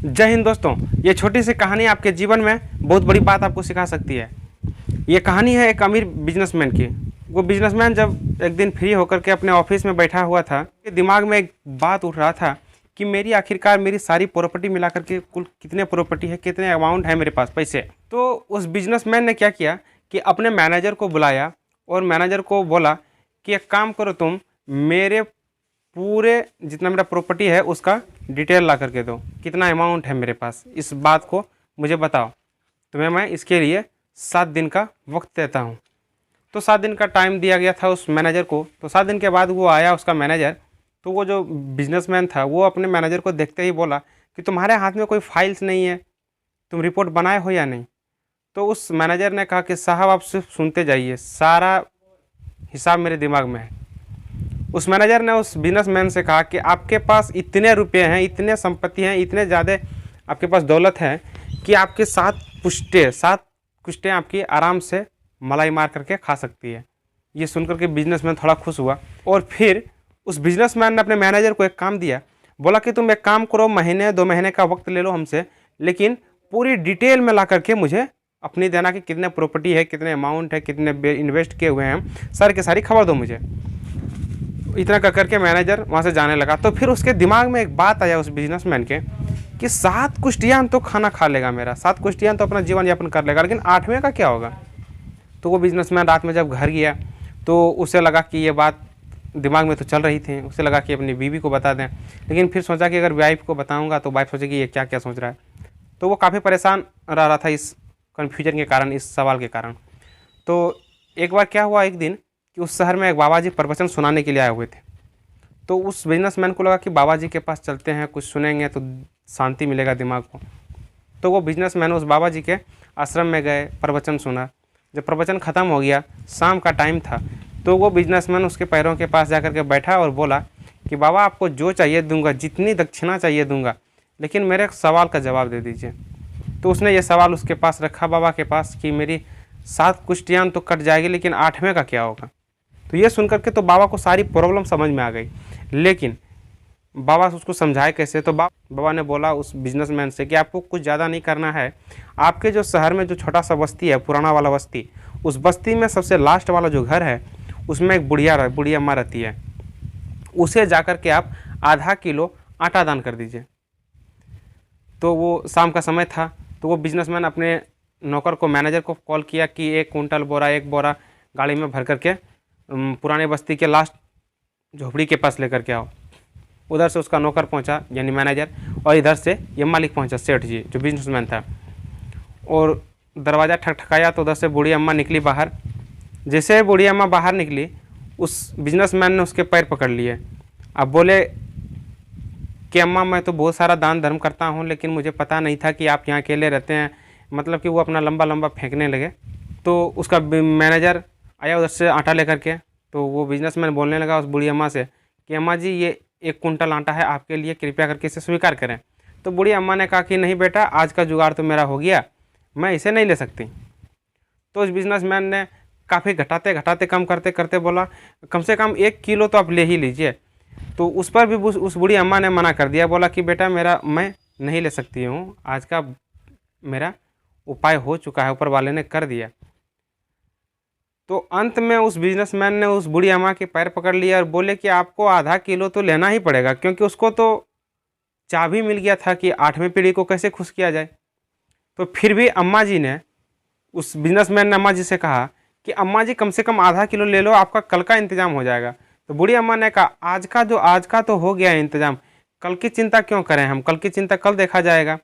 जय हिंद दोस्तों। ये छोटी सी कहानी आपके जीवन में बहुत बड़ी बात आपको सिखा सकती है। ये कहानी है एक अमीर बिजनेसमैन की। वो बिजनेसमैन जब एक दिन फ्री होकर के अपने ऑफिस में बैठा हुआ था, दिमाग में एक बात उठ रहा था कि मेरी आखिरकार मेरी सारी प्रॉपर्टी मिला करके कुल कितने प्रॉपर्टी है, कितने अमाउंट है मेरे पास पैसे। तो उस बिजनेसमैन ने क्या किया कि अपने मैनेजर को बुलाया और मैनेजर को बोला कि एक काम करो, तुम मेरे पूरे जितना मेरा प्रॉपर्टी है उसका डिटेल ला करके दो, कितना अमाउंट है मेरे पास, इस बात को मुझे बताओ। तुम्हें मैं इसके लिए 7 दिन का वक्त देता हूँ। तो 7 दिन का टाइम दिया गया था उस मैनेजर को। तो 7 दिन के बाद वो आया उसका मैनेजर। तो वो जो बिजनेसमैन था वो अपने मैनेजर को देखते ही बोला कि तुम्हारे हाथ में कोई फाइल्स नहीं है, तुम रिपोर्ट बनाए हो या नहीं। तो उस मैनेजर ने कहा कि साहब आप सिर्फ सुनते जाइए, सारा हिसाब मेरे दिमाग में है। उस मैनेजर ने उस बिजनेसमैन से कहा कि आपके पास इतने रुपए हैं, इतने संपत्ति हैं, इतने ज़्यादा आपके पास दौलत है कि आपके 7 कुश्तें आपकी आराम से मलाई मार करके खा सकती है। ये सुनकर के बिजनेसमैन थोड़ा खुश हुआ और फिर उस बिजनेसमैन ने अपने मैनेजर को एक काम दिया। बोला कि तुम एक काम करो, महीने 2 महीने का वक्त ले लो हमसे, लेकिन पूरी डिटेल में ला करके मुझे अपनी देना कि कितने प्रॉपर्टी है, कितने अमाउंट है, कितने इन्वेस्ट किए हुए हैं, सारी की सारी खबर दो मुझे। इतना कर करके मैनेजर वहाँ से जाने लगा। तो फिर उसके दिमाग में एक बात आया उस बिजनेसमैन के कि 7 कुश्तियान तो खाना खा लेगा मेरा, 7 कुश्तियान तो अपना जीवन यापन कर लेगा, लेकिन 8वें का क्या होगा। तो वो बिजनेसमैन रात में जब घर गया तो उसे लगा कि ये बात दिमाग में तो चल रही थी, उसे लगा कि अपनी बीवी को बता दें, लेकिन फिर सोचा कि अगर वाइफ को बताऊंगा तो वाइफ सोचेगी ये क्या क्या सोच रहा है। तो वो काफ़ी परेशान रह रहा था इस कन्फ्यूजन के कारण, इस सवाल के कारण। तो एक बार क्या हुआ, एक दिन कि उस शहर में एक बाबा जी प्रवचन सुनाने के लिए आए हुए थे। तो उस बिजनेसमैन को लगा कि बाबा जी के पास चलते हैं, कुछ सुनेंगे तो शांति मिलेगा दिमाग को। तो वो बिजनेसमैन उस बाबा जी के आश्रम में गए, प्रवचन सुना। जब प्रवचन ख़त्म हो गया, शाम का टाइम था, तो वो बिजनेसमैन उसके पैरों के पास जाकर के बैठा और बोला कि बाबा आपको जो चाहिए दूंगा, जितनी दक्षिणा चाहिए दूंगा, लेकिन मेरे एक सवाल का जवाब दे दीजिए। तो उसने ये सवाल उसके पास रखा बाबा के पास कि मेरी 7 कुश्तियान तो कट जाएगी, लेकिन 8वें का क्या होगा। तो ये सुन करके तो बाबा को सारी प्रॉब्लम समझ में आ गई, लेकिन बाबा उसको समझाए कैसे। तो बाबा ने बोला उस बिजनेसमैन से कि आपको कुछ ज़्यादा नहीं करना है, आपके जो शहर में जो छोटा सा बस्ती है, पुराना वाला बस्ती, उस बस्ती में सबसे लास्ट वाला जो घर है उसमें एक बुढ़िया अम्मा रहती है, उसे जाकर के आप आधा किलो आटा दान कर दीजिए। तो वो शाम का समय था, तो वो बिजनेसमैन अपने नौकर को, मैनेजर को कॉल किया कि 1 कुंटल बोरा, 1 बोरा गाड़ी में भर करके पुराने बस्ती के लास्ट झोपड़ी के पास लेकर के आओ। उधर से उसका नौकर पहुंचा, यानी मैनेजर, और इधर से ये मालिक पहुंचा, सेठ जी जो बिजनेसमैन था। और दरवाज़ा ठकठकाया तो उधर से बूढ़ी अम्मा निकली बाहर। जैसे बूढ़ी अम्मा बाहर निकली, उस बिजनेसमैन ने उसके पैर पकड़ लिए। अब बोले कि अम्मा मैं तो बहुत सारा दान धर्म करता हूँ, लेकिन मुझे पता नहीं था कि आप यहाँ अकेले रहते हैं। मतलब कि वो अपना लंबा लंबा फेंकने लगे। तो उसका मैनेजर आया उधर से आटा लेकर के। तो वो बिजनेसमैन बोलने लगा उस बूढ़ी अम्मा से कि अम्मा जी ये 1 कुंटल आटा है आपके लिए, कृपया करके इसे स्वीकार करें। तो बूढ़ी अम्मा ने कहा कि नहीं बेटा, आज का जुगाड़ तो मेरा हो गया, मैं इसे नहीं ले सकती। तो उस बिजनेसमैन ने काफ़ी घटाते घटाते कम करते करते बोला कम से कम 1 किलो तो आप ले ही लीजिए। तो उस पर भी उस बूढ़ी अम्मा ने मना कर दिया, बोला कि बेटा मैं नहीं ले सकती हूँ, आज का मेरा उपाय हो चुका है, ऊपर वाले ने कर दिया। तो अंत में उस बिजनेसमैन ने उस बूढ़ी अम्मा के पैर पकड़ लिया और बोले कि आपको आधा किलो तो लेना ही पड़ेगा, क्योंकि उसको तो चाबी मिल गया था कि 8वें पीढ़ी को कैसे खुश किया जाए। तो फिर भी अम्मा जी ने, उस बिजनेसमैन ने अम्मा जी से कहा कि अम्मा जी कम से कम आधा किलो ले लो, आपका कल का इंतजाम हो जाएगा। तो बूढ़ी अम्मा ने कहा आज का तो हो गया इंतजाम, कल की चिंता क्यों करें हम, कल की चिंता कल देखा जाएगा,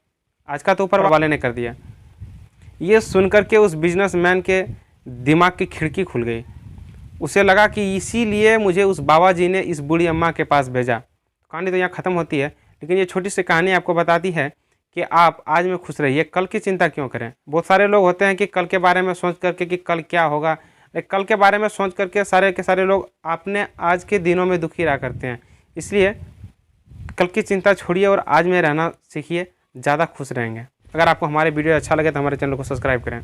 आज का तो ऊपर वाले ने कर दिया। ये सुनकर के उस बिजनेसमैन के दिमाग की खिड़की खुल गई। उसे लगा कि इसीलिए मुझे उस बाबा जी ने इस बूढ़ी अम्मा के पास भेजा। कहानी तो यहाँ ख़त्म होती है, लेकिन ये छोटी सी कहानी आपको बताती है कि आप आज में खुश रहिए, कल की चिंता क्यों करें। बहुत सारे लोग होते हैं कि कल के बारे में सोच करके कि कल क्या होगा, कल के बारे में सोच करके सारे के सारे लोग अपने आज के दिनों में दुखी रहा करते हैं। इसलिए कल की चिंता छोड़िए और आज में रहना सीखिए, ज़्यादा खुश रहेंगे। अगर आपको हमारे वीडियो अच्छा लगे तो हमारे चैनल को सब्सक्राइब करें।